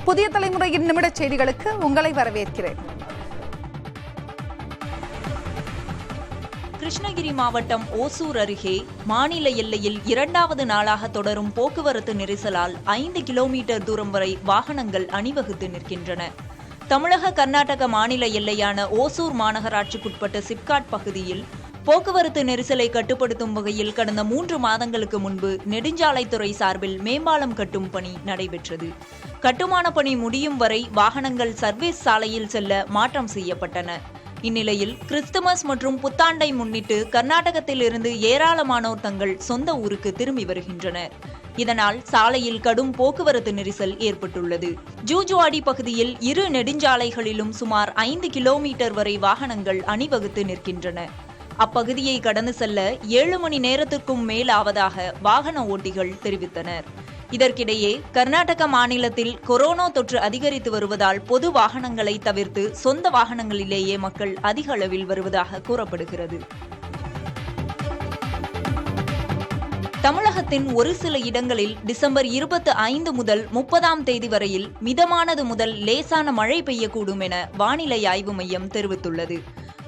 புதிய தலைமுறையின் நிமிடச் செய்திகளுக்கு உங்களை வரவேற்கிறேன். கிருஷ்ணகிரி மாவட்டம் ஓசூர் அருகே மாநில எல்லையில் 2வது நாளாக தொடரும் போக்குவரத்து நெரிசலால் 5 கிலோமீட்டர் தூரம் வரை வாகனங்கள் அணிவகுத்து நிற்கின்றன. தமிழக கர்நாடக மாநில எல்லையான ஓசூர் மாநகராட்சிக்குட்பட்ட சிப்காட் பகுதியில் போக்குவரத்து நெரிசலை கட்டுப்படுத்தும் வகையில் கடந்த 3 மாதங்களுக்கு முன்பு நெடுஞ்சாலைத்துறை சார்பில் மேம்பாலம் கட்டும் பணி நடைபெற்றது. கட்டுமான பணி முடியும் வரை வாகனங்கள் சர்வீஸ் சாலையில் செல்ல மாற்றம் செய்யப்பட்டன. இந்நிலையில் கிறிஸ்துமஸ் மற்றும் புத்தாண்டை முன்னிட்டு கர்நாடகத்தில் இருந்து ஏராளமானோர் தங்கள் சொந்த ஊருக்கு திரும்பி வருகின்றனர். இதனால் சாலையில் கடும் போக்குவரத்து நெரிசல் ஏற்பட்டுள்ளது. ஜூஜுவாடி பகுதியில் 2 நெடுஞ்சாலைகளிலும் சுமார் 5 கிலோமீட்டர் வரை வாகனங்கள் அணிவகுத்து நிற்கின்றன. அப்பகுதியை கடந்து செல்ல 7 மணி நேரத்திற்கும் மேல் ஆவதாக வாகன ஓட்டிகள் தெரிவித்தனர். இதற்கிடையே கர்நாடக மாநிலத்தில் கொரோனா தொற்று அதிகரித்து வருவதால் பொது வாகனங்களை தவிர்த்து சொந்த வாகனங்களிலேயே மக்கள் அதிக அளவில் வருவதாக கூறப்படுகிறது. தமிழகத்தின் ஒரு சில இடங்களில் டிசம்பர் 25 முதல் 30ஆம் தேதி வரையில் மிதமானது முதல் லேசான மழை பெய்யக்கூடும் என வானிலை ஆய்வு மையம் தெரிவித்துள்ளது.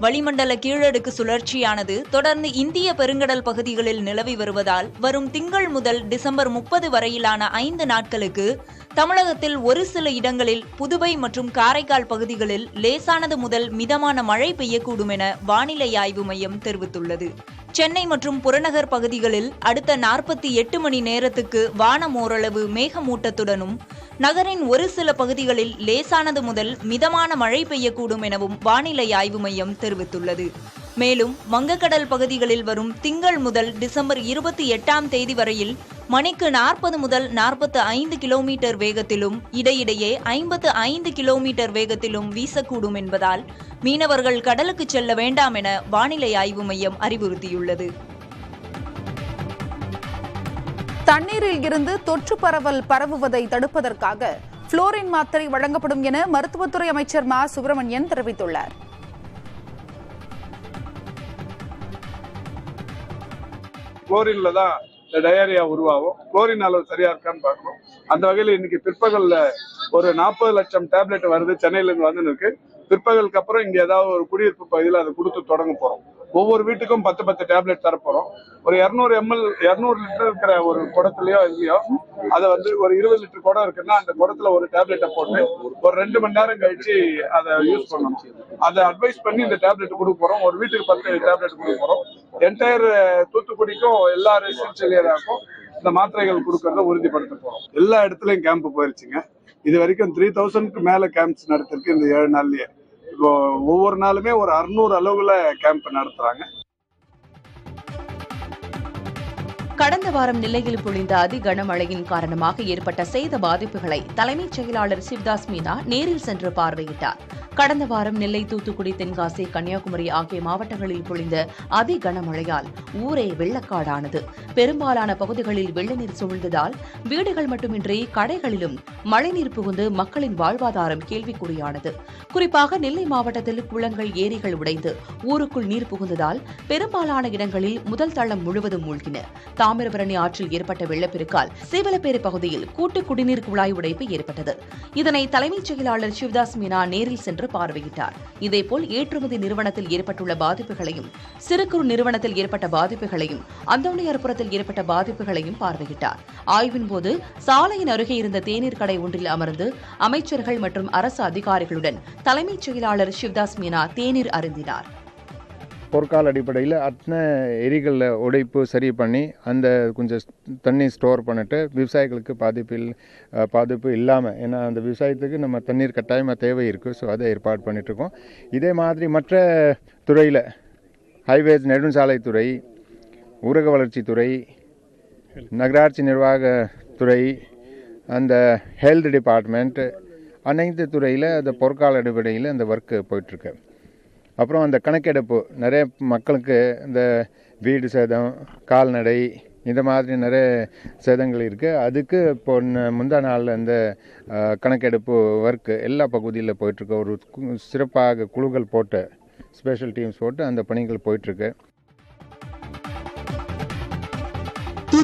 வளிமண்டல கீழடுக்கு சுழற்சியானது தொடர்ந்து இந்திய பெருங்கடல் பகுதிகளில் நிலவி வருவதால் வரும் திங்கள் முதல் டிசம்பர் 30 வரையிலான 5 நாட்களுக்கு தமிழகத்தில் ஒரு சில இடங்களில் புதுவை மற்றும் காரைக்கால் பகுதிகளில் லேசானது முதல் மிதமான மழை பெய்யக்கூடும் என வானிலை ஆய்வு மையம் தெரிவித்துள்ளது. சென்னை மற்றும் புறநகர் பகுதிகளில் அடுத்த 48 மணி நேரத்துக்கு வானம் ஓரளவு மேகமூட்டத்துடனும் நகரின் ஒரு சில பகுதிகளில் லேசானது முதல் மிதமான மழை பெய்யக்கூடும் எனவும் வானிலை ஆய்வு மையம் தெரிவித்துள்ளது. மேலும் வங்கக்கடல் பகுதிகளில் வரும் திங்கள் முதல் டிசம்பர் 28ஆம் தேதி வரையில் மணிக்கு 40 முதல் 45 கிலோமீட்டர் வேகத்திலும் இடையிடையே 55 கிலோமீட்டர் வேகத்திலும் வீசக்கூடும் என்பதால் மீனவர்கள் கடலுக்கு செல்ல வேண்டாம் என வானிலை ஆய்வு மையம் அறிவுறுத்தியுள்ளது. தண்ணீரில் இருந்து தொற்று பரவல் பரவுவதை தடுப்பதற்காக புளோரின் மாத்திரை வழங்கப்படும் என மருத்துவத்துறை அமைச்சர் மா சுப்பிரமணியன் தெரிவித்துள்ளார். குளோரின்ல தான் டயரியா உருவாகும். குளோரின் அளவு சரியா இருக்கான்னு பார்க்கணும். அந்த வகையில் இன்னைக்கு பிற்பகல்ல ஒரு 40 லட்சம் டேப்லெட் வருது, சென்னையில இருந்து வந்து இருக்கு. பிற்பகலுக்கு அப்புறம் இங்க ஏதாவது ஒரு குடியிருப்பு பகுதியில் அதை கொடுத்து தொடங்க போறோம். ஒவ்வொரு வீட்டுக்கும் 10 டேப்லெட் தரப்போறோம். ஒரு 200 லிட்டர் இருக்கிற ஒரு குடத்துலயோ இல்லையோ அதை வந்து ஒரு 20 லிட்டர் குடம் இருக்குன்னா அந்த குடத்துல ஒரு டேப்லெட்டை போட்டு ஒரு 2 மணி நேரம் கழிச்சு அதை யூஸ் பண்ணணும். அதை அட்வைஸ் பண்ணி இந்த டேப்லெட் கொடுக்க போறோம். ஒரு வீட்டுக்கு 10 டேப்லெட் கொடுக்க போறோம். என்டையர் தூத்துக்குடிக்கும் எல்லா ரெசிடென்ஷியல் ஏரியாவுக்கும் இந்த மாத்திரைகள் கொடுக்கறத உறுதிப்படுத்த போறோம். எல்லா இடத்துலயும் கேம்ப் போயிருச்சுங்க. இது வரைக்கும் 3000க்கு மேல கேம்ப்ஸ் நடத்திருக்கு இந்த 7 நாள்லயே. இப்போ ஒவ்வொரு நாளுமே ஒரு 600 அளவுல கேம்ப் நடத்துறாங்க. கடந்த வாரம் நெல்லையில் பொழிந்த அதி கனமழையின் காரணமாக ஏற்பட்ட சேத பாதிப்புகளை தலைமைச் செயலாளர் சிவ்தாஸ் மீனா நேரில் சென்று பார்வையிட்டார். கடந்த வாரம் நெல்லை, தூத்துக்குடி, தென்காசி, கன்னியாகுமரி ஆகிய மாவட்டங்களில் பொழிந்த அதி கனமழையால் ஊரே வெள்ளக்காடானது. பெரும்பாலான பகுதிகளில் வெள்ள நீர் சூழ்ந்ததால் வீடுகள் மட்டுமின்றி கடைகளிலும் மழைநீர் புகுந்து மக்களின் வாழ்வாதாரம் கேள்விக்குறியானது. குறிப்பாக நெல்லை மாவட்டத்தில் குளங்கள், ஏரிகள் உடைந்து ஊருக்குள் நீர் புகுந்ததால் பெரும்பாலான இடங்களில் முதல் தளம் முழுவதும் மூழ்கின. தாமிரபரணி ஆற்றில் ஏற்பட்ட வெள்ளப்பெருக்கால் சீவலப்பேரி பகுதியில் கூட்டு குடிநீர் குழாய் உடைப்பு ஏற்பட்டது. இதனை தலைமைச் செயலாளர் சிவ்தாஸ் மீனா நேரில் சென்று பார்வையிட்டார். இதேபோல் ஏற்றுமதி நிறுவனத்தில் ஏற்பட்டுள்ள பாதிப்புகளையும், சிறு குறு நிறுவனத்தில் ஏற்பட்ட பாதிப்புகளையும், அந்தோணியார்புரத்தில் ஏற்பட்ட பாதிப்புகளையும் பார்வையிட்டார். ஆய்வின் போது சாலையின் அருகே இருந்த தேநீர் கடை ஒன்றில் அமர்ந்து அமைச்சர்கள் மற்றும் அரசு அதிகாரிகளுடன் தலைமைச் செயலாளர் சிவ்தாஸ் மீனா தேநீர் அருந்தினார். போர்க்கால அடிப்படையில் அத்தனை எரிகளில் உடைப்பு சரி பண்ணி அந்த கொஞ்சம் தண்ணி ஸ்டோர் பண்ணிட்டு விவசாயிகளுக்கு பாதிப்பு இல்லாமல், ஏன்னா அந்த விவசாயத்துக்கு நம்ம தண்ணீர் கட்டாயமாக தேவை இருக்குது. ஸோ அதை ஏற்பாடு பண்ணிகிட்ருக்கோம். இதே மாதிரி மற்ற துறையில் ஹைவேஸ், நெடுஞ்சாலைத்துறை, ஊரக வளர்ச்சித்துறை, நகராட்சி நிர்வாகத்துறை, அந்த ஹெல்த் டிபார்ட்மெண்ட், அனைத்து துறையில் அந்த போர்க்கால அடிப்படையில் அந்த ஒர்க்கு போயிட்டுருக்கு. அப்புறம் அந்த கணக்கெடுப்பு, நிறைய மக்களுக்கு இந்த வீடு சேதம், கால்நடை, இந்த மாதிரி நிறைய சேதங்கள் இருக்குது. அதுக்கு இப்போ முந்தா நாளில் இந்த கணக்கெடுப்பு ஒர்க்கு எல்லா பகுதியில் போயிட்டுருக்கு. ஒரு சிறப்பாக குழுக்கள் போட்டு, ஸ்பெஷல் டீம்ஸ் போட்டு அந்த பணிகள் போயிட்டுருக்கு.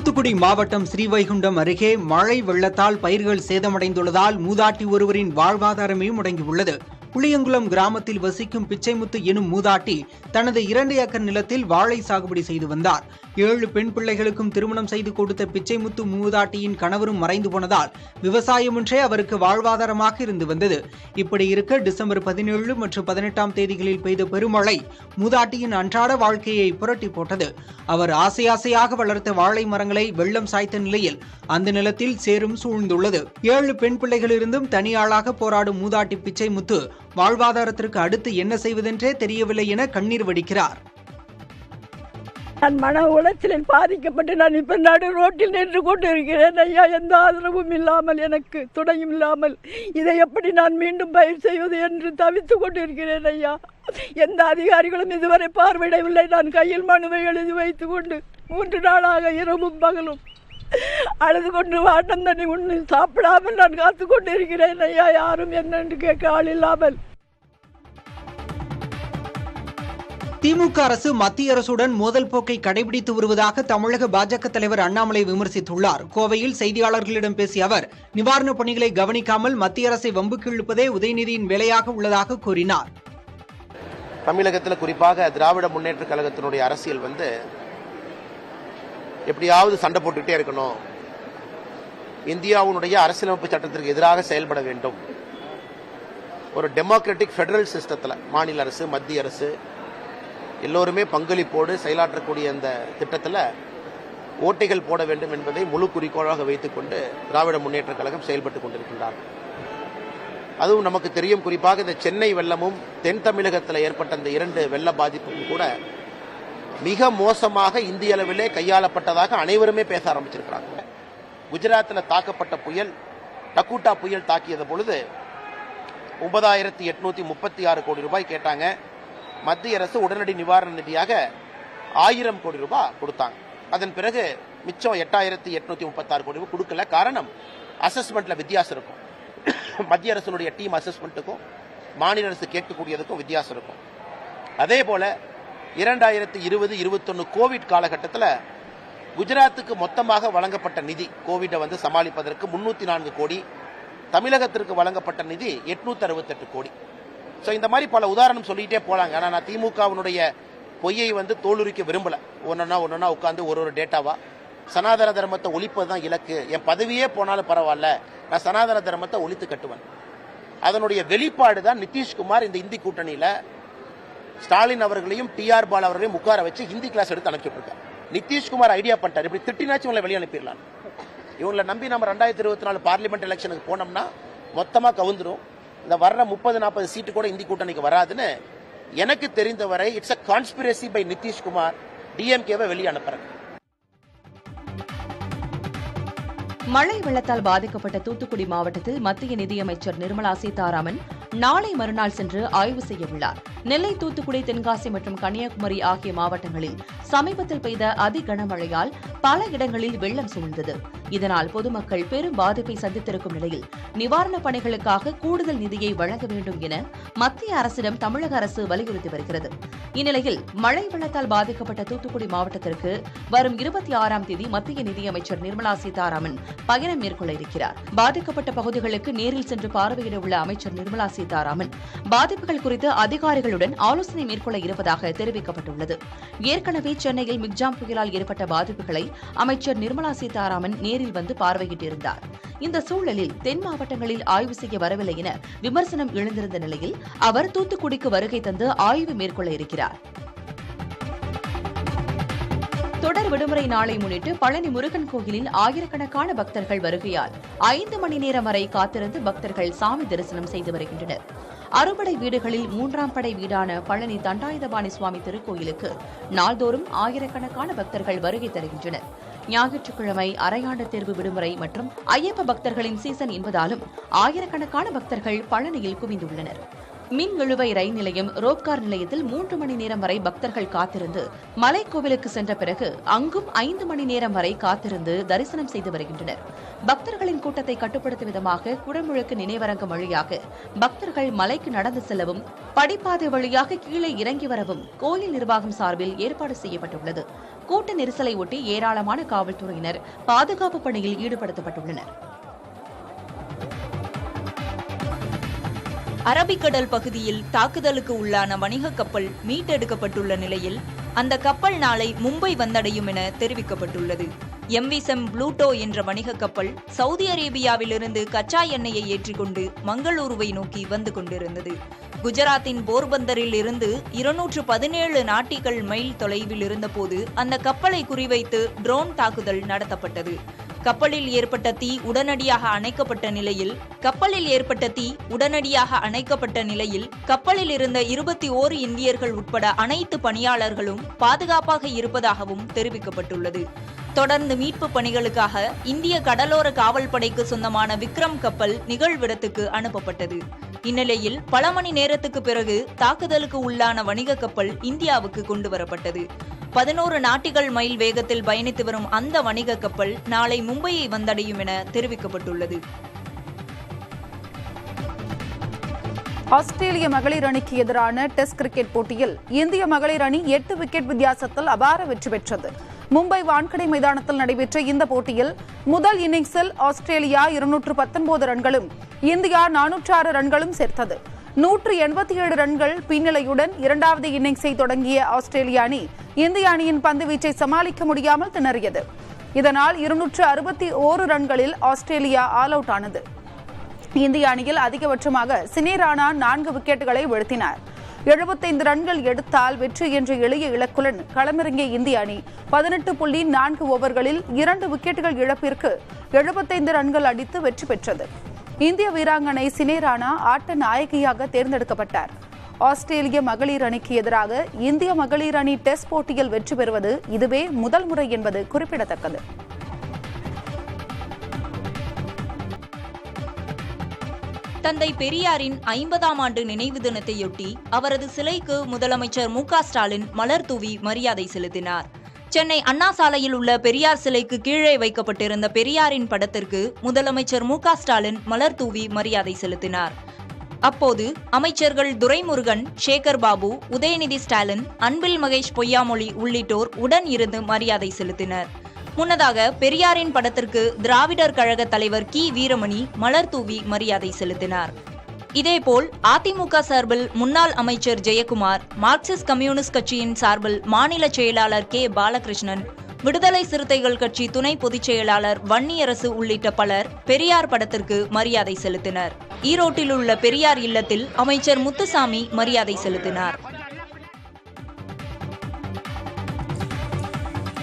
தூத்துக்குடி மாவட்டம் ஸ்ரீவைகுண்டம் அருகே மழை வெள்ளத்தால் பயிர்கள் சேதமடைந்துள்ளதால் மூதாட்டி ஒருவரின் வாழ்வாதாரமே முடங்கியுள்ளது. புளியங்குளம் கிராமத்தில் வசிக்கும் பிச்சைமுத்து எனும் மூதாட்டி தனது 2 ஏக்கர் நிலத்தில் வாழை சாகுபடி செய்து வந்தார். 7 பெண் பிள்ளைகளுக்கும் திருமணம் செய்து கொடுத்த பிச்சைமுத்து மூதாட்டியின் கணவரும் மறைந்து போனதால் விவசாயமொன்றே அவருக்கு வாழ்வாதாரமாக இருந்து வந்தது. இப்படி இருக்க டிசம்பர் 17 மற்றும் 18ஆம் தேதிகளில் பெய்த பெருமழை மூதாட்டியின் அன்றாட வாழ்க்கையை புரட்டி போட்டது. அவர் ஆசையாக வளர்த்த வாழை மரங்களை வெள்ளம் சாய்த்த நிலையில் அந்த நிலத்தில் சேரும் சூழ்ந்துள்ளது. 7 பெண் பிள்ளைகளிலிருந்தும் தனியாளாக போராடும் மூதாட்டி பிச்சைமுத்து வாழ்வாதாரத்திற்கு அடுத்து என்ன செய்வதென்றே தெரியவில்லை என கண்ணீர் வடிக்கிறார். நான் மன உளைச்சலில் பாதிக்கப்பட்டு நான் இப்ப நடு ரோட்டில் நின்று கொண்டு இருக்கிறேன் ஐயா. எந்த ஆதரவும் இல்லாமல், எனக்கு துணையும் இல்லாமல் இதை எப்படி நான் மீண்டும் பயிர் செய்வது என்று தவித்துக் கொண்டிருக்கிறேன் ஐயா. எந்த அதிகாரிகளும் இதுவரை பார்வையிடவில்லை. நான் கையில் மனுவை எழுதி வைத்துக் கொண்டு 3 நாளாக இரவும் பகலும் அழுது கொண்டு வாட்டம் தண்ணி உண்ணி சாப்பிடாமல் நான் காத்து கொண்டு இருக்கிறேன் ஐயா. யாரும் என்னென்று கேட்க ஆள் இல்லாமல். திமுக அரசு மத்திய அரசுடன் மோதல் போக்கை கடைபிடித்து வருவதாக தமிழக பாஜக தலைவர் அண்ணாமலை விமர்சித்துள்ளார். கோவையில் செய்தியாளர்களிடம் பேசிய அவர் நிவாரணப் பணிகளை கவனிக்காமல் மத்திய அரசை வம்புக்கு இழுப்பதே உதயநிதியின் வேலையாக உள்ளதாக கூறினார். தமிழகத்தில் குறிப்பாக திராவிட முன்னேற்ற கழகத்தினுடைய அரசியல் எப்படியாவது சண்டை போட்டுக்கிட்டே இருக்கணும், இந்தியாவுடைய அரசியலமைப்பு சட்டத்திற்கு எதிராக செயல்பட வேண்டும், ஒரு டெமோக்ராட்டிக் ஃபெடரல் சிஸ்டத்தில் மாநில அரசு மத்திய அரசு எல்லோருமே பங்களிப்போடு செயலாற்றக்கூடிய அந்த திட்டத்தில் ஓட்டைகள் போட வேண்டும் என்பதை முழு குறிக்கோளாக வைத்துக்கொண்டு திராவிட முன்னேற்ற கழகம் செயல்பட்டுக் கொண்டிருக்கின்றார். அதுவும் நமக்கு தெரியும், குறிப்பாக இந்த சென்னை வெள்ளமும் தென் தமிழகத்தில் ஏற்பட்ட அந்த 2 வெள்ள பாதிப்பும் கூட மிக மோசமாக இந்திய அளவிலே கையாளப்பட்டதாக அனைவருமே பேச ஆரம்பிச்சிருக்கிறாங்க. குஜராத்தில் தாக்கப்பட்ட புயல் டக்கூட்டா புயல் தாக்கியது பொழுது 9836 கோடி ரூபாய் கேட்டாங்க. மத்திய அரசு உடனடி நிவாரண நிதியாக 1000 கோடி ரூபாய் கொடுத்தாங்க. அதன் பிறகு மிச்சம் 8836 கோடி ரூபாய் கொடுக்கல. காரணம், அசஸ்மெண்ட்ல வித்தியாசம் இருக்கும். மத்திய அரசுடைய டீம் அசஸ்மெண்ட்டுக்கும் மாநில அரசு கேட்கக்கூடியதுக்கும் வித்தியாசம் இருக்கும். அதே போல 2020-21 கோவிட் காலகட்டத்தில் குஜராத்துக்கு மொத்தமாக வழங்கப்பட்ட நிதி கோவிட்டை சமாளிப்பதற்கு 304 கோடி, தமிழகத்திற்கு வழங்கப்பட்ட நிதி 868 கோடி. ஸோ இந்த மாதிரி பல உதாரணம் சொல்லிட்டே போலாங்க. ஆனால் நான் திமுகவினுடைய பொய்யை தோலுரிக்க விரும்பல. ஒன்னா உட்காந்து ஒரு டேட்டாவா சனாதன தர்மத்தை ஒழிப்பது தான் இலக்கு, என் பதவியே போனாலும் பரவாயில்ல, நான் சனாதன தர்மத்தை ஒழித்து கட்டுவேன். அதனுடைய வெளிப்பாடு தான் நிதிஷ்குமார் இந்த இந்தி கூட்டணியில ஸ்டாலின் அவர்களையும் டிஆர் பாலா அவர்களையும் உட்கார வச்சு ஹிந்தி கிளாஸ் எடுத்து அனுப்பிச்சுட்டு இருக்காங்க. நிதிஷ்குமார் ஐடியா பண்ணிட்டார், இப்படி திட்டினாச்சும் இவங்களை வெளியே அனுப்பிடலாம். இவங்களை நம்பி நம்ம 2024 பார்லிமெண்ட் எலெக்ஷனுக்கு போனோம்னா மொத்தமா கவுந்துரும். இந்த வர்ற 30-40 சீட்டு கூட இந்தி கூட்டணிக்கு வராதுன்னு எனக்கு தெரிந்தவரை it's a conspiracy by Nitish Kumar டிஎம்கேவை வெளியே அனுப்புறாங்க. மழை வெள்ளத்தால் பாதிக்கப்பட்ட தூத்துக்குடி மாவட்டத்தில் மத்திய நிதியமைச்சர் நிர்மலா சீதாராமன் நாளை மறுநாள் சென்று ஆய்வு செய்ய உள்ளார். நெல்லை, தூத்துக்குடி, தென்காசி மற்றும் கன்னியாகுமரி ஆகிய மாவட்டங்களில் சமீபத்தில் பெய்த அதி கனமழையால் பல இடங்களில் வெள்ளம் சூழ்ந்தது. இதனால் பொதுமக்கள் பெரும் பாதிப்பை சந்தித்திருக்கும் நிலையில் நிவாரணப் பணிகளுக்காக கூடுதல் நிதியை வழங்க வேண்டும் என மத்திய அரசிடம் தமிழக அரசு வலியுறுத்தி வருகிறது. இந்நிலையில் மழை வெள்ளத்தால் பாதிக்கப்பட்ட தூத்துக்குடி மாவட்டத்திற்கு வரும் 26ஆம் தேதி மத்திய நிதியமைச்சர் நிர்மலா சீதாராமன் பயணம் மேற்கொள்ள இருக்கிறார். பாதிக்கப்பட்ட பகுதிகளுக்கு நேரில் சென்று பார்வையிட உள்ள அமைச்சர் நிர்மலா சீதாராமன் பாதிப்புகள் குறித்து அதிகாரிகளுடன் ஆலோசனை மேற்கொள்ள இருப்பதாக தெரிவிக்கப்பட்டுள்ளது. ஏற்கனவே சென்னையில் மிக்ஜாம் புயலால் ஏற்பட்ட பாதிப்புகளை அமைச்சர் நிர்மலா சீதாராமன் நேரில் வந்து பார்வையிட்டிருந்தார். இந்த சூழலில் தென் மாவட்டங்களில் ஆய்வு செய்ய வரவில்லை என விமர்சனம் எழுந்திருந்த நிலையில் அவர் தூத்துக்குடிக்கு வருகை தந்து ஆய்வு மேற்கொள்ள இருக்கிறார். தொடர் விடுமுறை நாளை முன்னிட்டு பழனி முருகன் கோயிலில் ஆயிரக்கணக்கான பக்தர்கள் வருகையால் 5 மணி நேரம் வரை காத்திருந்து பக்தர்கள் சாமி தரிசனம் செய்து வருகின்றனர். அறுபடை வீடுகளில் 3ஆம் படை வீடான பழனி தண்டாயுதபாணி சுவாமி திருக்கோயிலுக்கு நாள்தோறும் ஆயிரக்கணக்கான பக்தர்கள் வருகை தருகின்றனர். ஞாயிற்றுக்கிழமை அரையாண்டு தேர்வு விடுமுறை மற்றும் ஐயப்ப பக்தர்களின் சீசன் என்பதாலும் ஆயிரக்கணக்கான பக்தர்கள் பழனியில் குவிந்துள்ளனர். மின் இழுவை ரயில் நிலையம் ரோப்கார் நிலையத்தில் 3 மணி நேரம் வரை பக்தர்கள் காத்திருந்து மலைக்கோவிலுக்கு சென்ற பிறகு அங்கும் 5 மணி நேரம் வரை காத்திருந்து தரிசனம் செய்து வருகின்றனர். பக்தர்களின் கூட்டத்தை கட்டுப்படுத்தும் விதமாக குடமுழுக்கு நினைவரங்கம் வழியாக பக்தர்கள் மலைக்கு நடந்து செல்லவும் படிப்பாதை வழியாக கீழே இறங்கி வரவும் கோயில் நிர்வாகம் சார்பில் ஏற்பாடு செய்யப்பட்டுள்ளது. கூட்ட நெரிசலை ஒட்டி ஏராளமான காவல்துறையினர் பாதுகாப்பு பணியில் ஈடுபடுத்தப்பட்டுள்ளனர். அரபிக்கடல் பகுதியில் தாக்குதலுக்கு உள்ளான வணிக கப்பல் மீட்டெடுக்கப்பட்டுள்ள நிலையில் அந்த கப்பல் நாளை மும்பை வந்தடையும் என தெரிவிக்கப்பட்டுள்ளது. MV Sem ப்ளூட்டோ என்ற வணிக கப்பல் சவுதி அரேபியாவிலிருந்து கச்சா எண்ணெயை ஏற்றிக்கொண்டு மங்களூருவை நோக்கி வந்து கொண்டிருந்தது. குஜராத்தின் போர்பந்தரில் இருந்து 217 நாட்டிகள் மைல் தொலைவில் இருந்தபோது அந்த கப்பலை குறிவைத்து ட்ரோன் தாக்குதல் நடத்தப்பட்டது. கப்பலில் ஏற்பட்ட தீ உடனடியாக அணைக்கப்பட்ட நிலையில் கப்பலில் இருந்த 21 இந்தியர்கள் உட்பட அனைத்து பணியாளர்களும் பாதுகாப்பாக இருப்பதாகவும் தெரிவிக்கப்பட்டுள்ளது. தொடர்ந்து மீட்பு பணிகளுக்காக இந்திய கடலோர காவல் படைக்கு சொந்தமான விக்ரம் கப்பல் நிகழ்விடத்துக்கு அனுப்பப்பட்டது. இந்நிலையில் பல மணி நேரத்துக்கு பிறகு தாக்குதலுக்கு உள்ளான வணிக கப்பல் இந்தியாவுக்கு கொண்டு வரப்பட்டது. 11 நாட்டிகள் மைல் வேகத்தில் பயணித்து வரும் அந்த வணிக கப்பல் நாளை மும்பையை வந்தடையும் என தெரிவிக்கப்பட்டுள்ளது. ஆஸ்திரேலிய மகளிர் அணிக்கு எதிரான டெஸ்ட் கிரிக்கெட் போட்டியில் இந்திய மகளிர் அணி 8 விக்கெட் வித்தியாசத்தில் அபார வெற்றி பெற்றது. மும்பை வான்கடை மைதானத்தில் நடைபெற்ற இந்த போட்டியில் முதல் இன்னிங்ஸில் ஆஸ்திரேலியா 219 ரன்களும் இந்தியா 406 ரன்களும் சேர்த்தது. 187 ரன்கள் பின்னிலையுடன் இரண்டாவது இன்னிங்ஸை தொடங்கிய ஆஸ்திரேலிய அணி இந்திய அணியின் பந்துவீச்சை சமாளிக்க முடியாமல் திணறியது. இதனால் 261 ரன்களில் ஆஸ்திரேலியா ஆல் அவுட் ஆனது. இந்திய அணியில் அதிகபட்சமாக சினே ராணா 4 விக்கெட்டுகளை வீழ்த்தினார். 75 ரன்கள் எடுத்தால் வெற்றி என்ற எளிய இலக்குடன் களமிறங்கிய இந்திய அணி 18.4 ஓவர்களில் 2 விக்கெட்டுகள் இழப்பிற்கு 75 ரன்கள் அடித்து வெற்றி பெற்றது. இந்திய வீராங்கனை சினே ராணா ஆட்ட நாயகியாக தேர்ந்தெடுக்கப்பட்டார். ஆஸ்திரேலிய மகளிர் அணிக்கு எதிராக இந்திய மகளிர் அணி டெஸ்ட் போட்டியில் வெற்றி பெறுவது இதுவே முதல் முறை என்பது குறிப்பிடத்தக்கது. தந்தை பெரியாரின் 50ஆம் ஆண்டு நினைவு தினத்தையொட்டி அவரது சிலைக்கு முதலமைச்சர் மு.க. ஸ்டாலின் மலர் தூவி மரியாதை செலுத்தினார். சென்னை அண்ணா சாலையில் உள்ள பெரியார் சிலைக்கு கீழே வைக்கப்பட்டிருந்த பெரியாரின் படத்திற்கு முதலமைச்சர் மு.க. ஸ்டாலின் மலர் தூவி மரியாதை செலுத்தினார். அப்போது அமைச்சர்கள் துரைமுருகன், சேகர் பாபு, உதயநிதி ஸ்டாலின், அன்பில் மகேஷ் பொய்யாமொழி உள்ளிட்டோர் உடன் இருந்து மரியாதை செலுத்தினர். முன்னதாக பெரியாரின் படத்திற்கு திராவிடர் கழக தலைவர் கி. வீரமணி மலர் தூவி மரியாதை செலுத்தினார். இதேபோல் அதிமுக சார்பில் முன்னாள் அமைச்சர் ஜெயக்குமார், மார்க்சிஸ்ட் கம்யூனிஸ்ட் கட்சியின் சார்பில் மாநில செயலாளர் கே. பாலகிருஷ்ணன், விடுதலை சிறுத்தைகள் கட்சி துணை பொதுச் செயலாளர் வன்னியரசு உள்ளிட்ட பலர் பெரியார் படத்திற்கு மரியாதை செலுத்தினர். ஈரோட்டில் உள்ள பெரியார் இல்லத்தில் அமைச்சர் முத்துசாமி மரியாதை செலுத்தினார்.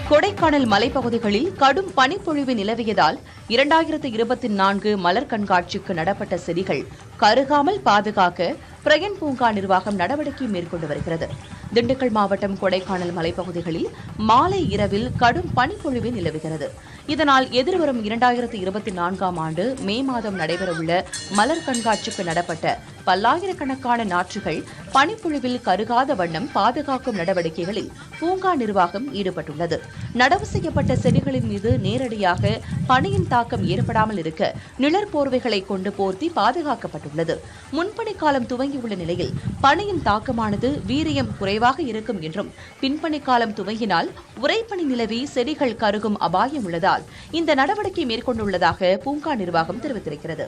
கொடைக்கானல் மலைப்பகுதிகளில் கடும் பனிப்பொழிவு நிலவியதால் 2024 மலர் கண்காட்சிக்கு நடப்பட்ட செடிகள் கருகாமல் பாதுகாக்க பிரயன் பூங்கா நிர்வாகம் நடவடிக்கை மேற்கொண்டு வருகிறது. திண்டுக்கல் மாவட்டம் கொடைக்கானல் மலைப்பகுதிகளில் மாலை இரவில் கடும் பனிப்பொழிவு நிலவுகிறது. இதனால் எதிர்வரும் 2024ஆம் ஆண்டு மே மாதம் நடைபெறவுள்ள மலர் கண்காட்சிக்கு நடப்பட்ட பல்லாயிரக்கணக்கான நாற்றுகள் பனிப்பொழிவில் கருகாத வண்ணம் பாதுகாக்கும் நடவடிக்கைகளில் பூங்கா நிர்வாகம் ஈடுபட்டுள்ளது. நடவு செய்யப்பட்ட செடிகளின் மீது நேரடியாக பனியின் தாக்கம் ஏற்படாமல் இருக்க நிழற்போர்வைகளை கொண்டு போர்த்தி பாதுகாக்கப்பட்டுள்ளது. முன்பனி காலம் துவங்கியுள்ள நிலையில் பனியின் தாக்கமானது வீரியம் குறைவாக இருக்கும் என்றும் பின்பனி காலம் துவங்கினால் உறைபனி நிலவி செடிகள் கருகும் அபாயம் உள்ளதால் இந்த நடவடிக்கை மேற்கொண்டுள்ளதாக பூங்கா நிர்வாகம் தெரிவித்திருக்கிறது.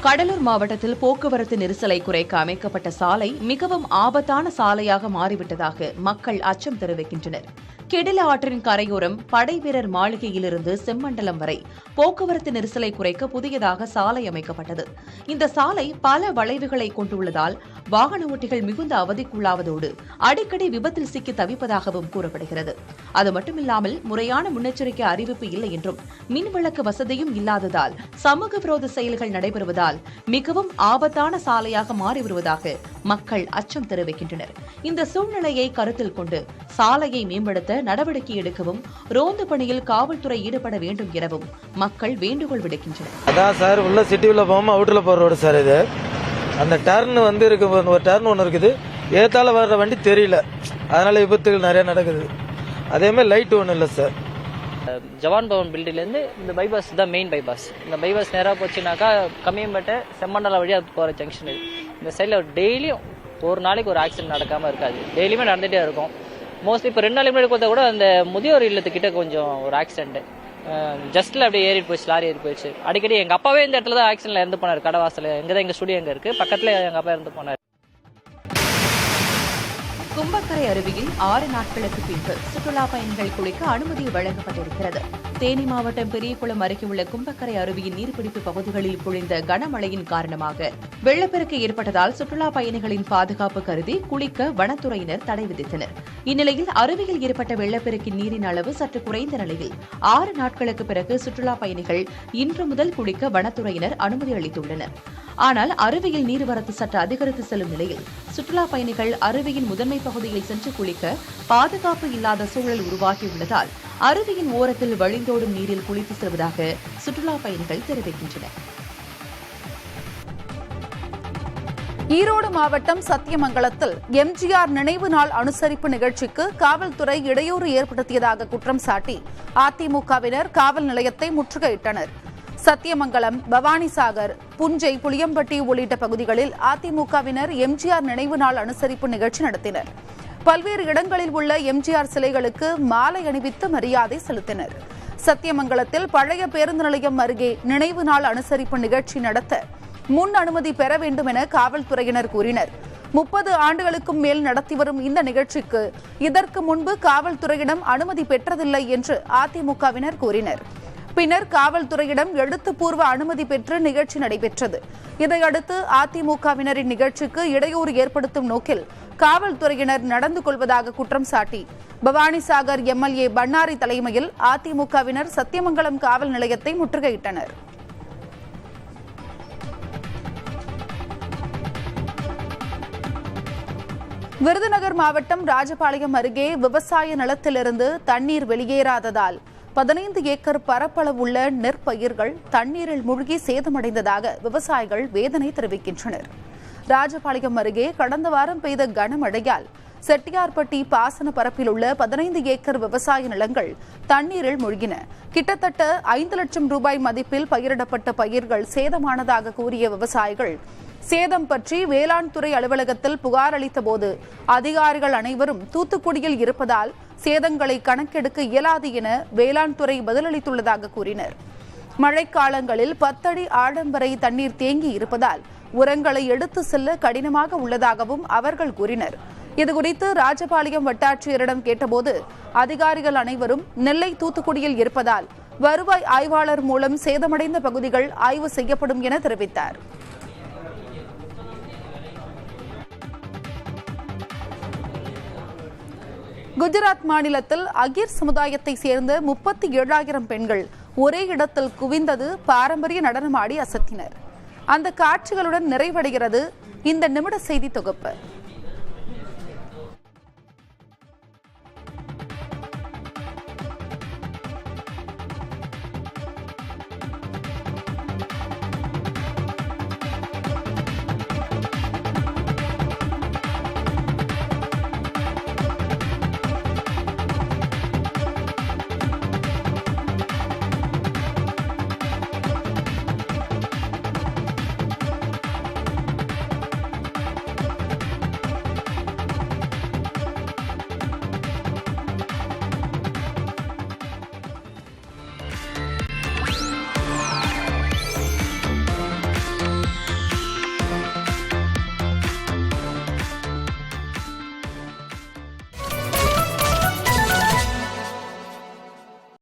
கடலூர் மாவட்டத்தில் போக்குவரத்து நெரிசலை குறைக்க அமைக்கப்பட்ட சாலை மிகவும் ஆபத்தான சாலையாக மாறிவிட்டதாக மக்கள் அச்சம் தெரிவிக்கின்றனர். கெடில ஆற்றின் கரையோரம் படைவீரர் மாளிகையிலிருந்து செம்மண்டலம் வரை போக்குவரத்து நெரிசலை குறைக்க புதியதாக சாலை அமைக்கப்பட்டது. இந்த சாலை பல வளைவுகளை கொண்டுள்ளதால் வாகன ஓட்டிகள் மிகுந்த அவதிக்குள்ளாவதோடு அடிக்கடி விபத்தில் சிக்கி தவிப்பதாகவும் கூறப்படுகிறது. அது மட்டுமில்லாமல் முறையான முன்னெச்சரிக்கை அறிவிப்பு இல்லை என்றும் மின்விளக்கு வசதியும் இல்லாததால் சமூக விரோத செயல்கள் நடைபெறுவதால் இருப்பதால் மிகவும் ஆபத்தான சாலையாக மாறி வருவதாக மக்கள் அச்சம் தெரிவிக்கின்றனர். இந்த சூழ்நிலையை கருத்தில் கொண்டு சாலையை மேம்படுத்த நடவடிக்கை எடுக்கவும் ரோந்து பணியில் காவல்துறை ஈடுபட வேண்டும் எனவும் மக்கள் வேண்டுகோள் விடுக்கின்றனர். அதான் சார், உள்ள சிட்டிக்குள்ள போகாம அவுட்ல போற ரோடு சார் இது. அந்த டர்ன் இருக்கு, ஒரு டர்ன் ஒன்று இருக்குது, ஏத்தால வர்ற வண்டி தெரியல, அதனால விபத்துகள் நிறைய நடக்குது. அதே மாதிரி லைட் ஒன்றும் இல்லை சார். ஜவான் பவன் பில்டிங்லேருந்து இந்த பைபாஸ் தான் மெயின் பைபாஸ். இந்த பைபாஸ் நேராக போச்சுனாக்கா கம்மியம்பேட்டை செம்மண்டலம் வழியாக போகிற ஜங்ஷன் இது. இந்த சைடில் டெய்லியும் ஒரு நாளைக்கு ஒரு ஆக்சிடென்ட் நடக்காமல் இருக்காது, டெய்லியுமே நடந்துகிட்டே இருக்கும். மோஸ்ட்லி இப்போ 2 நாளைக்கு முன்னாடி கொடுத்தா கூட அந்த முதியோர் இல்லத்துக்கிட்ட கொஞ்சம் ஒரு ஆக்சிடென்ட் ஜஸ்ட்டில் அப்படியே ஏறிட்டு போயிடுச்சு, லாரி ஏறி போயிடுச்சு. அடிக்கடி எங்கள் அப்பாவே இந்த இடத்துல தான் ஆக்சிடென்ட்ல இருந்து போனார். கடவாசல் எங்கே தான் எங்கள் ஸ்டுடியோ எங்கே இருக்குது, பக்கத்தில் எங்கள் அப்பா இருந்து போனார். கும்பக்கரை அருவியில் 6 நாட்களுக்கு பின்பு சுற்றுலா பயணிகள் குளிக்க அனுமதி வழங்கப்பட்டிருக்கிறது. தேனி மாவட்டம் பெரியகுளம் அருகே உள்ள கும்பக்கரை அருவியின் நீர்பிடிப்பு பகுதிகளில் பொழிந்த கனமழையின் காரணமாக வெள்ளப்பெருக்கு ஏற்பட்டதால் சுற்றுலா பயணிகளின் பாதுகாப்பு கருதி குளிக்க வனத்துறையினர் தடை விதித்தனர். இந்நிலையில் அருவியில் ஏற்பட்ட வெள்ளப்பெருக்கின் நீரின் அளவு சற்று குறைந்த நிலையில் 6 நாட்களுக்கு பிறகு சுற்றுலா பயணிகள் இன்று முதல் குளிக்க வனத்துறையினர் அனுமதி அளித்துள்ளனர். ஆனால் அருவியில் நீர்வரத்து சற்று அதிகரித்து செல்லும் நிலையில் சுற்றுலா பயணிகள் அருவியின் முதன்மை பகுதியில் சென்று குளிக்க பாதுகாப்பு இல்லாத சூழல் உருவாகியுள்ளதால் அருவியின் ஓரத்தில் வழிந்தோடும் நீரில் குளித்து செல்வதாக சுற்றுலா பயணிகள் தெரிவிக்கின்றனர். ஈரோடு மாவட்டம் சத்தியமங்கலத்தில் எம்ஜிஆர் நினைவு நாள் அனுசரிப்பு நிகழ்ச்சிக்கு காவல்துறை இடையூறு ஏற்படுத்தியதாக குற்றம் சாட்டி அதிமுகவினர் காவல் நிலையத்தை முற்றுகையிட்டனர். சத்தியமங்கலம், பவானிசாகர், புஞ்சை, புளியம்பட்டி உள்ளிட்ட பகுதிகளில் அதிமுகவினர் எம்ஜிஆர் நினைவு நாள் அனுசரிப்பு நிகழ்ச்சி நடத்தினர். பல்வேறு இடங்களில் உள்ள எம்ஜிஆர் சிலைகளுக்கு மாலை அணிவித்து மரியாதை செலுத்தினர். சத்தியமங்கலத்தில் பழைய பேருந்து நிலையம் அருகே நினைவு நாள் அனுசரிப்பு நிகழ்ச்சி நடத்த முன் அனுமதி பெற வேண்டும் என காவல்துறையினர் கூறினர். 30 ஆண்டுகளுக்கும் மேல் நடத்தி வரும் இந்த நிகழ்ச்சிக்கு இதற்கு முன்பு காவல்துறையிடம் அனுமதி பெற்றதில்லை என்று அதிமுகவினர் கூறினர். பின்னர் காவல்துறையிடம் எழுத்துப்பூர்வ அனுமதி பெற்று நிகழ்ச்சி நடைபெற்றது. இதையடுத்து அதிமுகவினரின் நிகழ்ச்சிக்கு இடையூறு ஏற்படுத்தும் நோக்கில் காவல்துறையினர் நடந்து கொள்வதாக குற்றம் சாட்டி பவானிசாகர் எம்எல்ஏ பன்னாரி தலைமையில் அதிமுகவினர் சத்தியமங்கலம் காவல் நிலையத்தை முற்றுகையிட்டனர். விருதுநகர் மாவட்டம் ராஜபாளையம் அருகே விவசாய நிலத்திலிருந்து தண்ணீர் வெளியேறாததால் 15 ஏக்கர் பரப்பளவுள்ள நெற்பயிர்கள் தண்ணீரில் மூழ்கி சேதமடைந்ததாக விவசாயிகள் வேதனை தெரிவிக்கின்றனர். ராஜபாளையம் அருகே கடந்த வாரம் பெய்த கனமழையால் செட்டியார்பட்டி பாசன பரப்பில் உள்ள 15 ஏக்கர் விவசாய நிலங்கள் தண்ணீரில் மூழ்கின. கிட்டத்தட்ட 5 லட்சம் ரூபாய் மதிப்பில் பயிரிடப்பட்ட பயிர்கள் சேதமானதாக கூறிய விவசாயிகள் சேதம் பற்றி வேளாண் துறை அலுவலகத்தில் புகார் அளித்தபோது அதிகாரிகள் அனைவரும் தூத்துக்குடியில் இருப்பதால் சேதங்களை கணக்கெடுக்க இயலாது என வேளாண் துறை பதிலளித்துள்ளதாக கூறினர். மழைக்காலங்களில் 10 அடி ஆழம் வரை தண்ணீர் தேங்கி இருப்பதால் உரங்களை எடுத்து செல்ல கடினமாக உள்ளதாகவும் அவர்கள் கூறினர். இதுகுறித்து ராஜபாளையம் வட்டாட்சியரிடம் கேட்டபோது அதிகாரிகள் அனைவரும் நெல்லை, தூத்துக்குடியில் இருப்பதால் வருவாய் ஆய்வாளர் மூலம் சேதமடைந்த பகுதிகள் ஆய்வு செய்யப்படும் என தெரிவித்தார். குஜராத் மாநிலத்தில் அகிர் சமுதாயத்தை சேர்ந்த 37,000 பெண்கள் ஒரே இடத்தில் குவிந்தது பாரம்பரிய நடனமாடி அசத்தினர். அந்த காட்சிகளுடன் நிறைவடைகிறது இந்த நிமிட செய்தி தொகுப்பு.